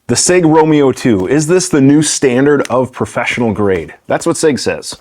The Sig ROMEO2, is this the new standard of professional grade? That's what Sig says.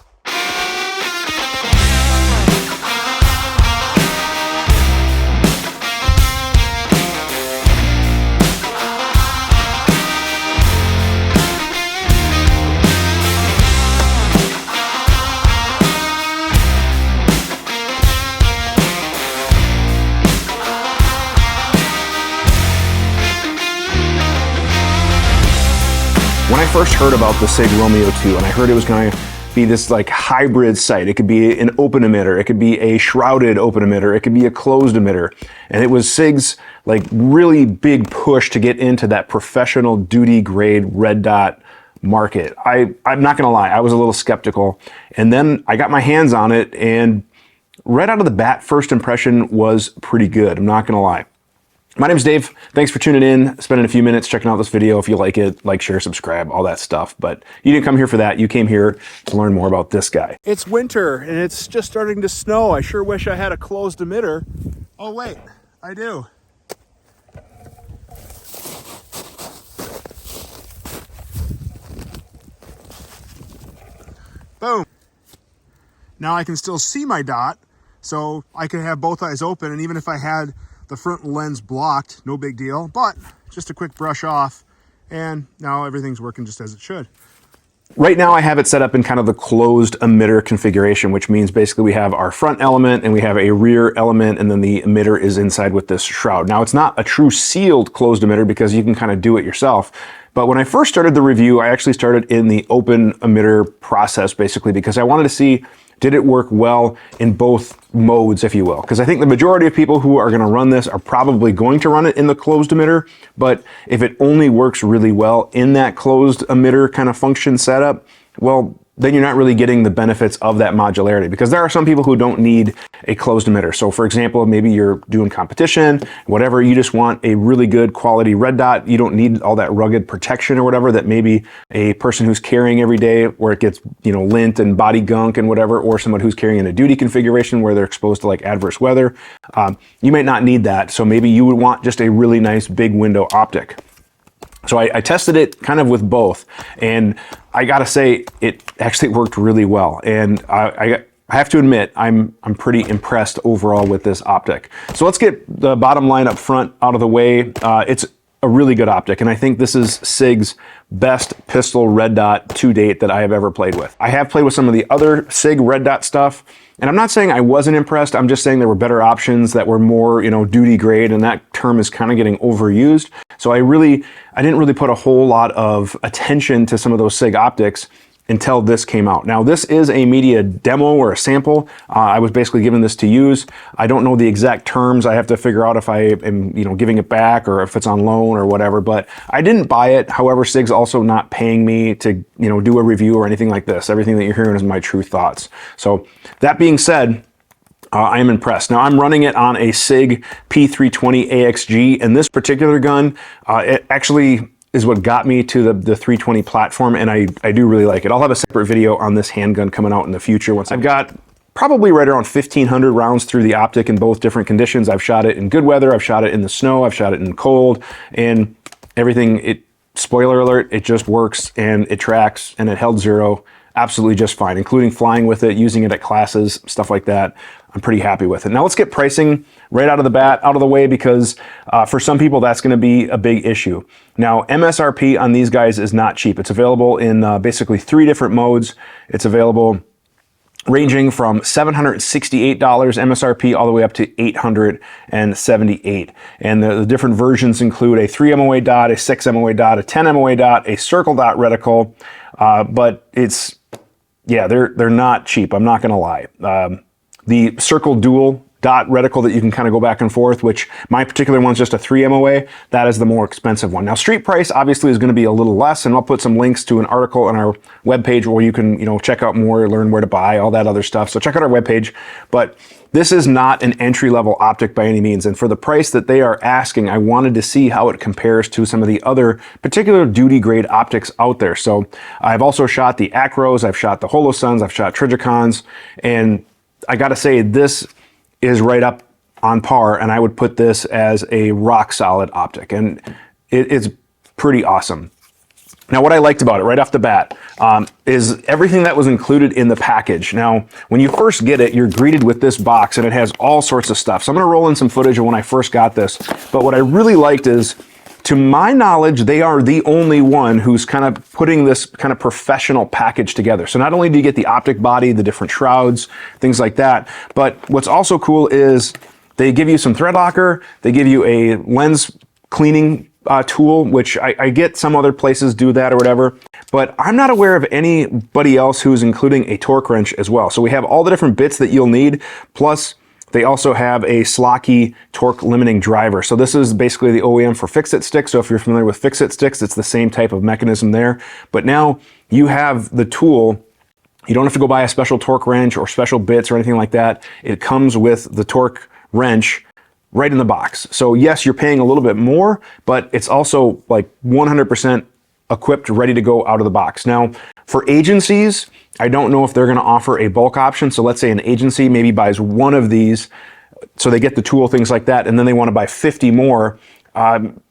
When I first heard about the Sig ROMEO2 and I heard it was going to be this like hybrid sight, it could be an open emitter, it could be a shrouded open emitter, it could be a closed emitter, and it was Sig's like really big push to get into that professional duty grade red dot market. I'm not gonna lie, I was a little skeptical, and then I got my hands on it, and right out of the bat, first impression was pretty good. I'm not gonna lie. My name's Dave. Thanks for tuning in, spending a few minutes checking out this video. If you like it, like, share, subscribe, all that stuff. But you didn't come here for that. You came here to learn more about this guy. It's winter and it's just starting to snow. I sure wish I had a closed emitter. Oh wait, I do. Boom. Now I can still see my dot, so I can have both eyes open, and even if I had the front lens blocked, no big deal, but just a quick brush off, and now everything's working just as it should. Right now I have it set up in kind of the closed emitter configuration, which means basically we have our front element and we have a rear element, and then the emitter is inside with this shroud. Now it's not a true sealed closed emitter because you can kind of do it yourself. But when I first started the review, I actually started in the open emitter process basically because I wanted to see, did it work well in both modes, if you will? Because I think the majority of people who are gonna run this are probably going to run it in the closed emitter, but if it only works really well in that closed emitter kind of function setup, well, then you're not really getting the benefits of that modularity, because there are some people who don't need a closed emitter. So for example, maybe you're doing competition, whatever, you just want a really good quality red dot. You don't need all that rugged protection or whatever that maybe a person who's carrying every day where it gets, you know, lint and body gunk and whatever, or someone who's carrying in a duty configuration where they're exposed to like adverse weather. You might not need that. So maybe you would want just a really nice big window optic. So I tested it kind of with both, and I gotta say it actually worked really well. And I have to admit, I'm pretty impressed overall with this optic. So let's get the bottom line up front out of the way. It's a really good optic, and I think this is Sig's best pistol red dot to date that I have ever played with. I have played with some of the other Sig red dot stuff, and I'm not saying I wasn't impressed. I'm just saying there were better options that were more, you know, duty grade, and that term is kind of getting overused. So I didn't really put a whole lot of attention to some of those Sig optics until this came out. Now this is a media demo or a sample. I was basically given this to use. I don't know the exact terms. I have to figure out if I am, you know, giving it back or if it's on loan or whatever, but I didn't buy it. However, Sig's also not paying me to, you know, do a review or anything like this. Everything that you're hearing is my true thoughts. So that being said, I am impressed. Now I'm running it on a Sig P320 AXG, and this particular gun, it actually is what got me to the 320 platform, and I do really like it. I'll have a separate video on this handgun coming out in the future. Once I've got probably right around 1,500 rounds through the optic in both different conditions. I've shot it in good weather, I've shot it in the snow, I've shot it in cold, and everything, spoiler alert, it just works, and it tracks, and it held zero absolutely just fine, including flying with it, using it at classes, stuff like that. I'm pretty happy with it. Now let's get pricing right out of the bat, out of the way, because for some people that's gonna be a big issue. Now MSRP on these guys is not cheap. It's available in basically 3 different modes. It's available ranging from $768 MSRP all the way up to $878. And the different versions include a 3 MOA dot, a 6 MOA dot, a 10 MOA dot, a circle dot reticle, but it's, yeah, they're not cheap, I'm not gonna lie. The circle dual dot reticle that you can kind of go back and forth, which my particular one's just a 3 MOA, that is the more expensive one. Now street price obviously is going to be a little less, and I'll put some links to an article on our webpage where you can, you know, check out more, learn where to buy, all that other stuff. So check out our webpage. But this is not an entry-level optic by any means, and for the price that they are asking, I wanted to see how it compares to some of the other particular duty grade optics out there. So I've also shot the Acros, I've shot the Holosuns, I've shot Trijicons, and I gotta say, this is right up on par, and I would put this as a rock solid optic. And it's pretty awesome. Now, what I liked about it right off the bat is everything that was included in the package. Now, when you first get it, you're greeted with this box and it has all sorts of stuff. So I'm going to roll in some footage of when I first got this. But what I really liked is, to my knowledge, they are the only one who's kind of putting this kind of professional package together. So not only do you get the optic body, the different shrouds, things like that, but what's also cool is they give you some thread locker, they give you a lens cleaning tool, which I get some other places do that or whatever, but I'm not aware of anybody else who's including a torque wrench as well. So we have all the different bits that you'll need, plus they also have a Slocky torque limiting driver. So this is basically the OEM for fix-it sticks. So if you're familiar with fix-it sticks, it's the same type of mechanism there. But now you have the tool. You don't have to go buy a special torque wrench or special bits or anything like that. It comes with the torque wrench right in the box. So yes, you're paying a little bit more, but it's also like 100% equipped, ready to go out of the box. Now, for agencies, I don't know if they're going to offer a bulk option. So let's say an agency maybe buys one of these, so they get the tool, things like that, and then they want to buy 50 more.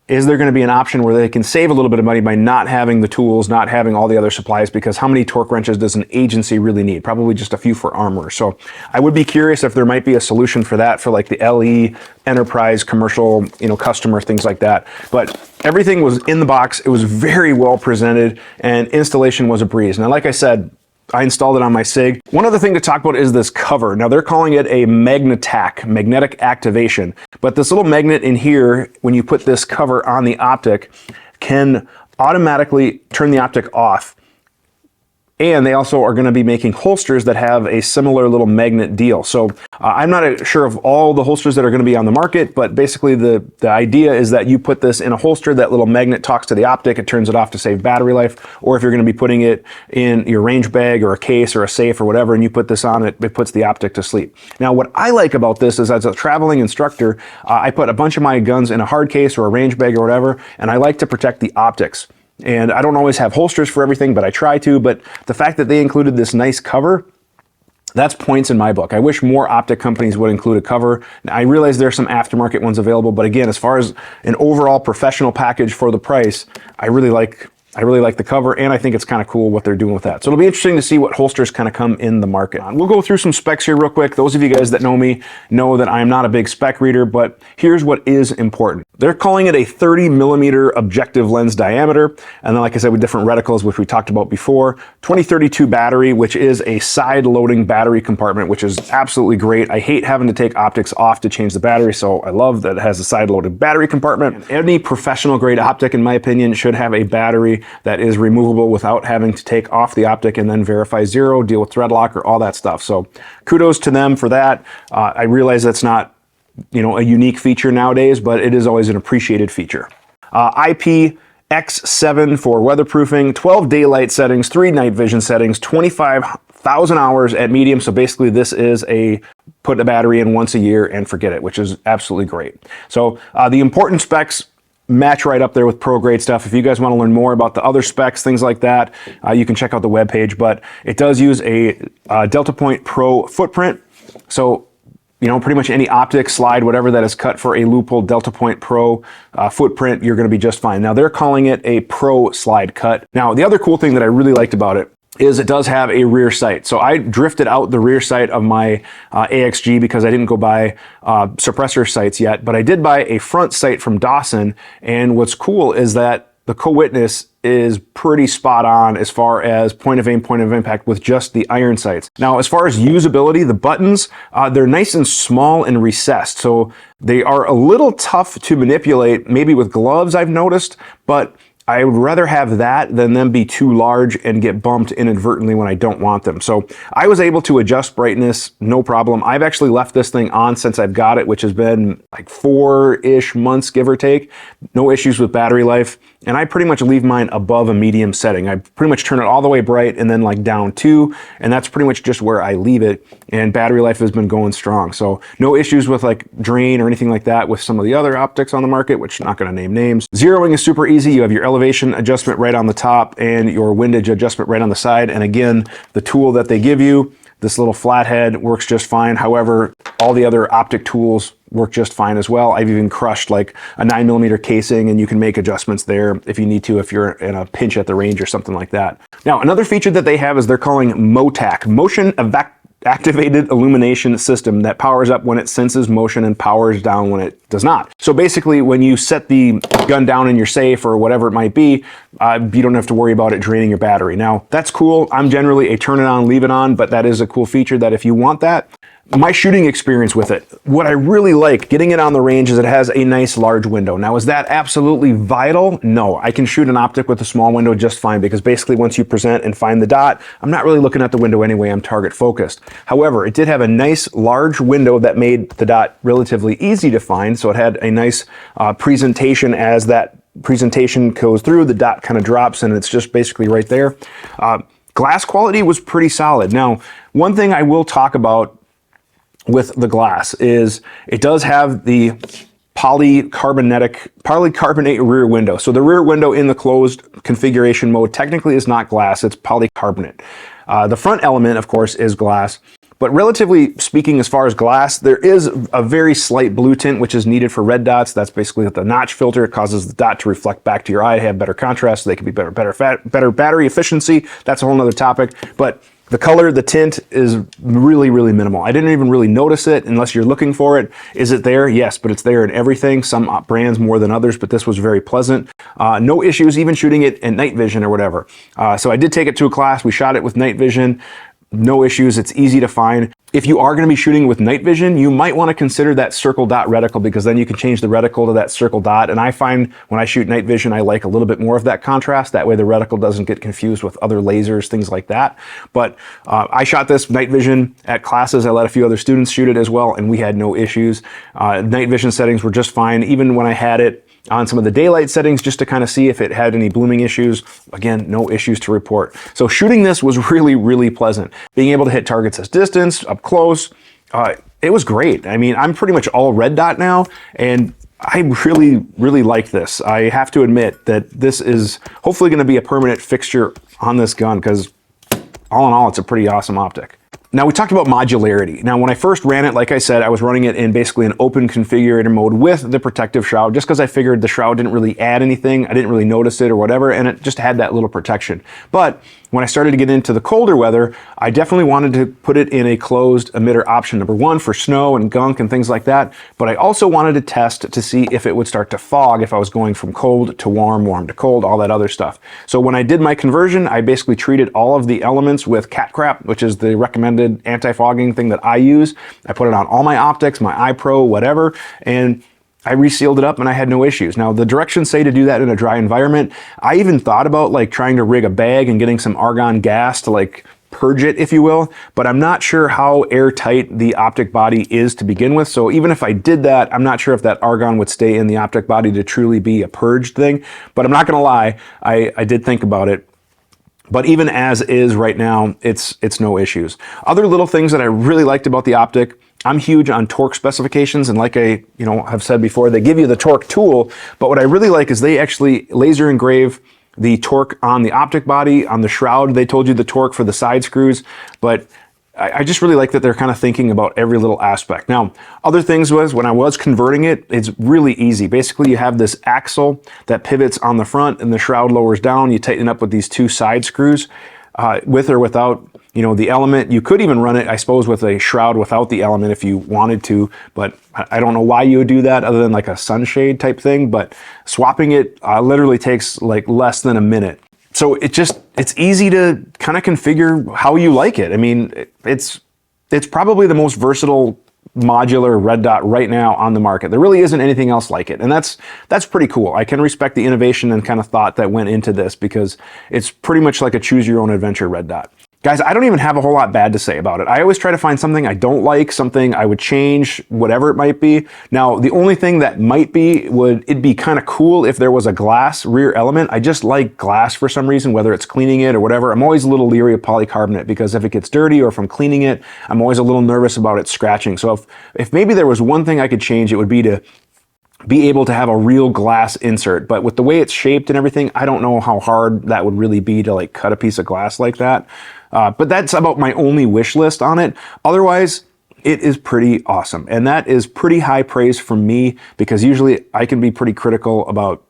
Is there going to be an option where they can save a little bit of money by not having the tools, not having all the other supplies? Because how many torque wrenches does an agency really need? Probably just a few for armor. So I would be curious if there might be a solution for that for like the LE, enterprise, commercial, customer, things like that. But everything was in the box. It was very well presented and installation was a breeze. Now, like I said, I installed it on my Sig. One other thing to talk about is this cover. Now they're calling it a Magnetac, magnetic activation. But this little magnet in here, when you put this cover on the optic, can automatically turn the optic off. And they also are going to be making holsters that have a similar little magnet deal. So I'm not sure of all the holsters that are going to be on the market, but basically the idea is that you put this in a holster, that little magnet talks to the optic, it turns it off to save battery life. Or if you're going to be putting it in your range bag or a case or a safe or whatever, and you put this on, it puts the optic to sleep. Now, what I like about this is, as a traveling instructor, I put a bunch of my guns in a hard case or a range bag or whatever, and I like to protect the optics. And I don't always have holsters for everything, but I try to. But the fact that they included this nice cover, that's points in my book. I wish more optic companies would include a cover. Now, I realize there are some aftermarket ones available, but again, as far as an overall professional package for the price, I really like the cover, and I think it's kind of cool what they're doing with that. So it'll be interesting to see what holsters kind of come in the market. We'll go through some specs here real quick. Those of you guys that know me know that I'm not a big spec reader, but here's what is important. They're calling it a 30 millimeter objective lens diameter. And then, like I said, with different reticles, which we talked about before, 2032 battery, which is a side loading battery compartment, which is absolutely great. I hate having to take optics off to change the battery, so I love that it has a side loaded battery compartment. And any professional grade optic, in my opinion, should have a battery that is removable without having to take off the optic and then verify zero, deal with thread locker, all that stuff. So kudos to them for that. I realize that's not a unique feature nowadays, but it is always an appreciated feature. IPX7 for weatherproofing, 12 daylight settings, 3 night vision settings, 25,000 hours at medium. So basically this is a put a battery in once a year and forget it, which is absolutely great. So the important specs match right up there with pro grade stuff. If you guys want to learn more about the other specs, things like that, you can check out the webpage, but it does use a Delta Point Pro footprint. So pretty much any optic, slide, whatever that is cut for a Leupold Delta Point Pro footprint, you're going to be just fine. Now they're calling it a Pro slide cut. Now the other cool thing that I really liked about it is it does have a rear sight. So I drifted out the rear sight of my AXG because I didn't go buy suppressor sights yet, but I did buy a front sight from Dawson. And what's cool is that the co-witness is pretty spot on as far as point of aim, point of impact with just the iron sights. Now, as far as usability, the buttons, they're nice and small and recessed. So they are a little tough to manipulate, maybe with gloves I've noticed, but I would rather have that than them be too large and get bumped inadvertently when I don't want them. So I was able to adjust brightness, no problem. I've actually left this thing on since I've got it, which has been like 4-ish months, give or take. No issues with battery life. And I pretty much leave mine above a medium setting. I pretty much turn it all the way bright and then like down 2, and that's pretty much just where I leave it. And battery life has been going strong. So no issues with like drain or anything like that with some of the other optics on the market, which I'm not gonna name names. Zeroing is super easy. You have your elevation adjustment right on the top and your windage adjustment right on the side. And again, the tool that they give you, this little flathead, works just fine. However, all the other optic tools work just fine as well. I've even crushed like a 9mm casing, and you can make adjustments there if you need to, if you're in a pinch at the range or something like that. Now, another feature that they have is they're calling MOTAC, Motion Activated Illumination System, that powers up when it senses motion and powers down when it does not. So basically, when you set the gun down in your safe or whatever it might be, you don't have to worry about it draining your battery. Now, that's cool. I'm generally a turn it on, leave it on, but that is a cool feature that if you want that. My shooting experience with it, what I really like getting it on the range is it has a nice large window. Now, is that absolutely vital? No, I can shoot an optic with a small window just fine, because basically once you present and find the dot, I'm not really looking at the window anyway, I'm target focused. However, it did have a nice large window that made the dot relatively easy to find, so it had a nice presentation. As that presentation goes through, the dot kind of drops and it's just basically right there. Glass quality was pretty solid. Now, one thing I will talk about with the glass is it does have the polycarbonate rear window. So the rear window in the closed configuration mode technically is not glass, it's polycarbonate. The front element, of course, is glass. But relatively speaking, as far as glass, there is a very slight blue tint, which is needed for red dots. That's basically the notch filter. It causes the dot to reflect back to your eye, have better contrast, so they can be better battery efficiency. That's a whole nother topic. But the color, the tint is really, really minimal. I didn't even really notice it unless you're looking for it. Is it there? Yes, but it's there in everything. Some brands more than others, but this was very pleasant. No issues even shooting it in night vision or whatever. So I did take it to a class. We shot it with night vision. No issues. It's easy to find. If you are going to be shooting with night vision, you might want to consider that circle dot reticle, because then you can change the reticle to that circle dot. And I find when I shoot night vision, I like a little bit more of that contrast. That way the reticle doesn't get confused with other lasers, things like that. But I shot this night vision at classes. I let a few other students shoot it as well, and we had no issues. Night vision settings were just fine. Even when I had it on some of the daylight settings just to kind of see if it had any blooming issues. Again, no issues to report. So shooting this was really, really pleasant. Being able to hit targets at distance, up close, it was great. I mean, I'm pretty much all red dot now, and I really, really like this. I have to admit that this is hopefully going to be a permanent fixture on this gun, because all in all, it's a pretty awesome optic. Now, we talked about modularity. Now, when I first ran it, like I said, I was running it in basically an open configurator mode with the protective shroud, just because I figured the shroud didn't really add anything. I didn't really notice it or whatever, and it just had that little protection. But when I started to get into the colder weather, I definitely wanted to put it in a closed emitter option, number one, for snow and gunk and things like that. But I also wanted to test to see if it would start to fog if I was going from cold to warm, warm to cold, all that other stuff. So when I did my conversion, I basically treated all of the elements with cat crap, which is the recommended anti-fogging thing that I use. I put it on all my optics, my iPro, whatever, and I resealed it up and I had no issues. Now, the directions say to do that in a dry environment. I even thought about like trying to rig a bag and getting some argon gas to like purge it, if you will, but I'm not sure how airtight the optic body is to begin with. So even if I did that, I'm not sure if that argon would stay in the optic body to truly be a purged thing. But I'm not gonna lie, I did think about it. But even as is right now, it's no issues. Other little things that I really liked about the optic, I'm huge on torque specifications, and like I have said before, they give you the torque tool, but what I really like is they actually laser engrave the torque on the optic body. On the shroud, they told you the torque for the side screws, but I just really like that they're kind of thinking about every little aspect. Now, other things was, when I was converting it, it's really easy. Basically, you have this axle that pivots on the front and the shroud lowers down. You tighten it up with these two side screws, with or without, the element. You could even run it, I suppose, with a shroud without the element if you wanted to, but I don't know why you would do that other than like a sunshade type thing, but swapping it literally takes like less than a minute. So it's easy to kind of configure how you like it. I mean, it's probably the most versatile modular red dot right now on the market. There really isn't anything else like it. And that's pretty cool. I can respect the innovation and kind of thought that went into this, because it's pretty much like a choose your own adventure red dot. Guys, I don't even have a whole lot bad to say about it. I always try to find something I don't like, something I would change, whatever it might be. Now, the only thing that might be, it'd be kind of cool if there was a glass rear element. I just like glass for some reason, whether it's cleaning it or whatever. I'm always a little leery of polycarbonate, because if it gets dirty or if I'm cleaning it, I'm always a little nervous about it scratching. So if maybe there was one thing I could change, it would be to be able to have a real glass insert. But with the way it's shaped and everything, I don't know how hard that would really be to like cut a piece of glass like that. But that's about my only wish list on it. Otherwise, it is pretty awesome. And that is pretty high praise from me, because usually I can be pretty critical about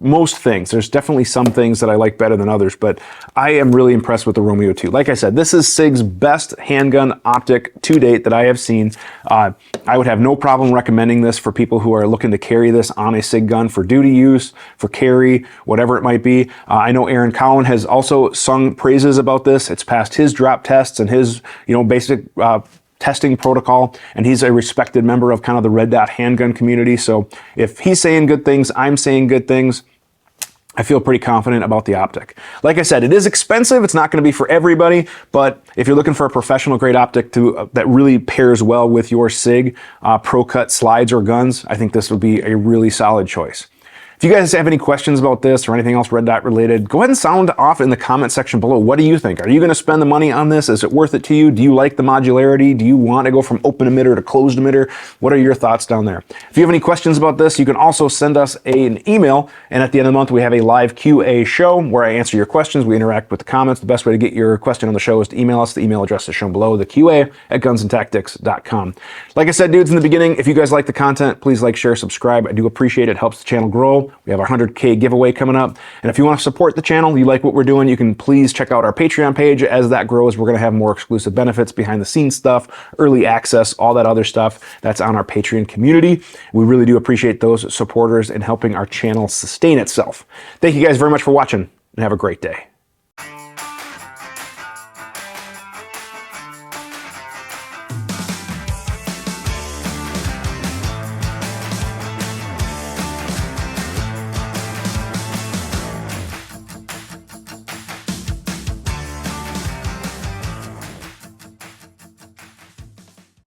most things. There's definitely some things that I like better than others, but I am really impressed with the ROMEO2. Like I said, this is Sig's best handgun optic to date that I have seen. I would have no problem recommending this for people who are looking to carry this on a Sig gun for duty use, for carry, whatever it might be. I know Aaron Cowan has also sung praises about this. It's passed his drop tests and his, basic testing protocol, and he's a respected member of kind of the red dot handgun community. So if he's saying good things, I'm saying good things, I feel pretty confident about the optic. Like I said, it is expensive. It's not going to be for everybody, but if you're looking for a professional grade optic that really pairs well with your Sig Pro Cut slides or guns, I think this would be a really solid choice. If you guys have any questions about this or anything else red dot related, go ahead and sound off in the comment section below. What do you think? Are you going to spend the money on this? Is it worth it to you? Do you like the modularity? Do you want to go from open emitter to closed emitter? What are your thoughts down there? If you have any questions about this, you can also send us an email. And at the end of the month, we have a live QA show where I answer your questions. We interact with the comments. The best way to get your question on the show is to email us. The email address is shown below, the QA@gunsandtactics.com. Like I said, dudes, in the beginning, if you guys like the content, please like, share, subscribe. I do appreciate it. It helps the channel grow. We have our 100K giveaway coming up. And if you want to support the channel, you like what we're doing, you can please check out our Patreon page. As that grows, we're going to have more exclusive benefits, behind the scenes stuff, early access, all that other stuff that's on our Patreon community. We really do appreciate those supporters in helping our channel sustain itself. Thank you guys very much for watching, and have a great day.